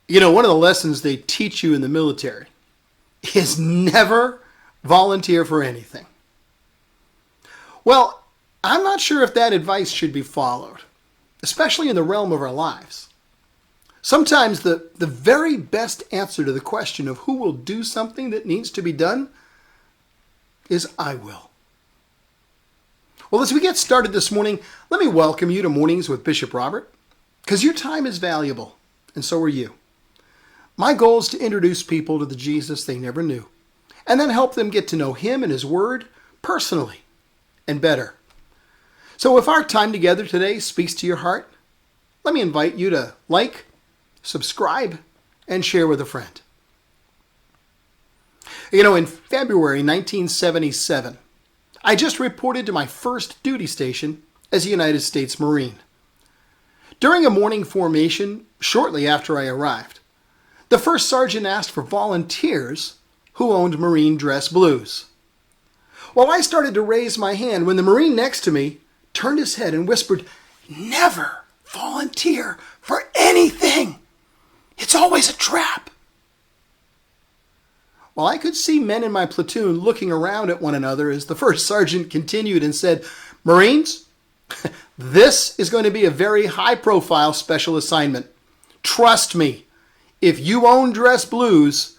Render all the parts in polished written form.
You know, one of the lessons they teach you in the military is never volunteer for anything. Well, I'm not sure if that advice should be followed, especially in the realm of our lives. Sometimes the very best answer to the question of who will do something that needs to be done is I will. Well, as we get started this morning, let me welcome you to Mornings with Bishop Robert, because your time is valuable, and so are you. My goal is to introduce people to the Jesus they never knew, and then help them get to know him and his word personally and better. So if our time together today speaks to your heart, let me invite you to like, subscribe, and share with a friend. You know, in February 1977, I just reported to my first duty station as a United States Marine. During a morning formation, shortly after I arrived, the first sergeant asked for volunteers who owned Marine dress blues. Well, I started to raise my hand when the Marine next to me turned his head and whispered, "Never volunteer for anything. It's always a trap." Well, I could see men in my platoon looking around at one another as the first sergeant continued and said, "Marines, this is going to be a very high-profile special assignment. Trust me, if you own dress blues,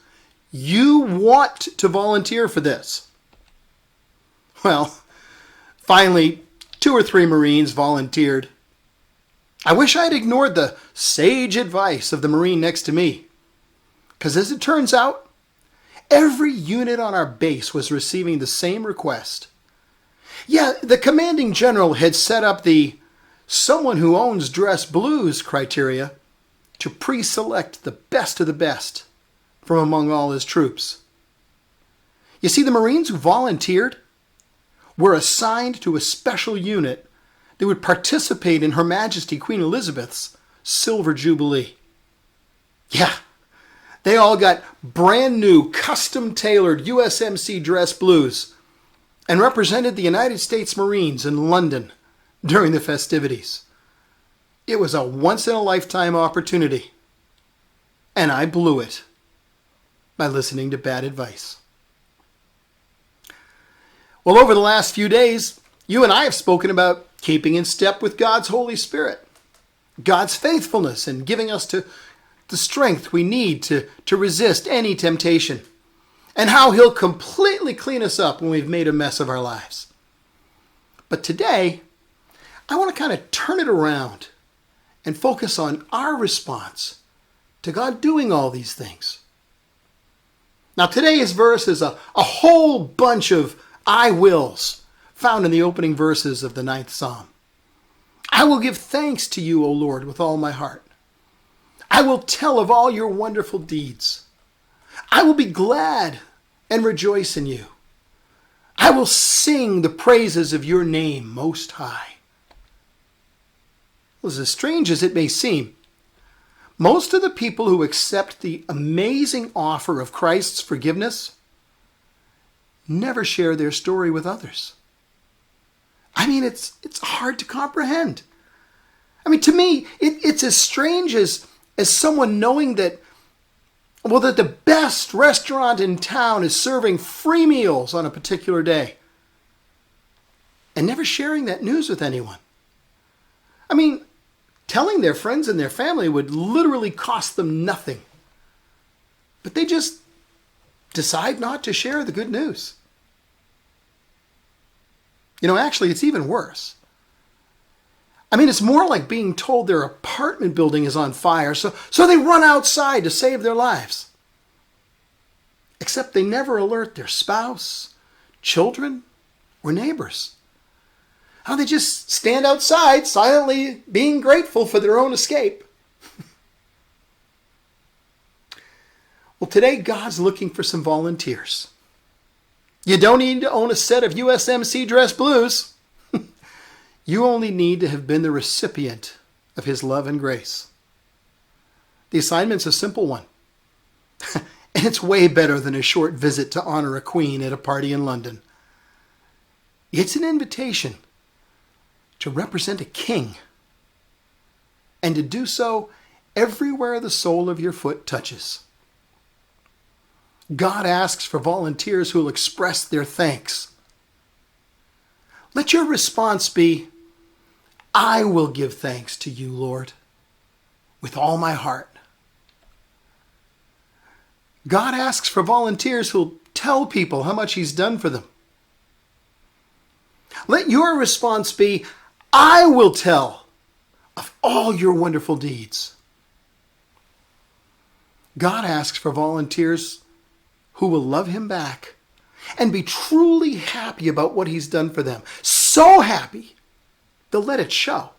you want to volunteer for this." Well, finally, 2 or 3 Marines volunteered. I wish I had ignored the sage advice of the Marine next to me, because as it turns out, every unit on our base was receiving the same request. Yeah, the commanding general had set up the someone who owns dress blues criteria to pre-select the best of the best from among all his troops. You see, the Marines who volunteered were assigned to a special unit that would participate in Her Majesty Queen Elizabeth's Silver Jubilee. Yeah, they all got brand new, custom-tailored USMC dress blues and represented the United States Marines in London during the festivities. It was a once-in-a-lifetime opportunity, and I blew it by listening to bad advice. Well, over the last few days, you and I have spoken about keeping in step with God's Holy Spirit, God's faithfulness in giving us the strength we need to resist any temptation, and how he'll completely clean us up when we've made a mess of our lives. But today, I want to kind of turn it around and focus on our response to God doing all these things. Now, today's verse is a whole bunch of I wills found in the opening verses of the 9th Psalm. I will give thanks to you, O Lord, with all my heart. I will tell of all your wonderful deeds. I will be glad and rejoice in you. I will sing the praises of your name most high. Well, as strange as it may seem, most of the people who accept the amazing offer of Christ's forgiveness never share their story with others. I mean, it's hard to comprehend. I mean, to me, it's as strange as someone knowing that the best restaurant in town is serving free meals on a particular day and never sharing that news with anyone. I mean, telling their friends and their family would literally cost them nothing. But they just decide not to share the good news. You know, actually, it's even worse. I mean, it's more like being told their apartment building is on fire, so they run outside to save their lives. Except they never alert their spouse, children, or neighbors. How they just stand outside silently being grateful for their own escape. Well, today God's looking for some volunteers. You don't need to own a set of USMC dress blues. You only need to have been the recipient of his love and grace. The assignment's a simple one. And it's way better than a short visit to honor a queen at a party in London. It's an invitation to represent a king, and to do so everywhere the sole of your foot touches. God asks for volunteers who will express their thanks. Let your response be, I will give thanks to you, Lord, with all my heart. God asks for volunteers who will tell people how much He's done for them. Let your response be, I will tell of all your wonderful deeds. God asks for volunteers who will love Him back and be truly happy about what He's done for them. So happy, they'll let it show.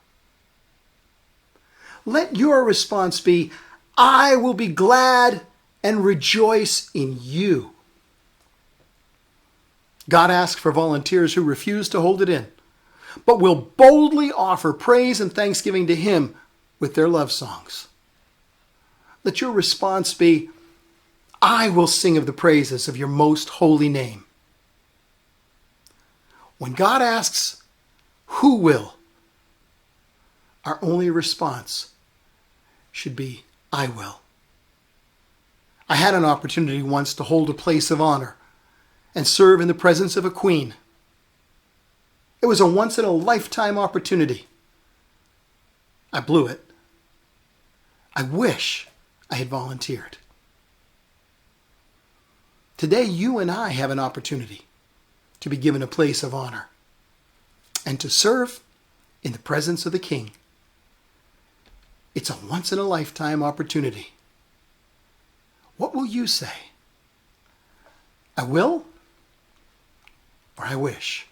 Let your response be, I will be glad and rejoice in you. God asks for volunteers who refuse to hold it in, but will boldly offer praise and thanksgiving to Him with their love songs. Let your response be, I will sing of the praises of your most holy name. When God asks, who will? Our only response should be, I will. I had an opportunity once to hold a place of honor and serve in the presence of a queen. It was a once-in-a-lifetime opportunity. I blew it. I wish I had volunteered. Today, you and I have an opportunity to be given a place of honor and to serve in the presence of the King. It's a once-in-a-lifetime opportunity. What will you say? I will, or I wish?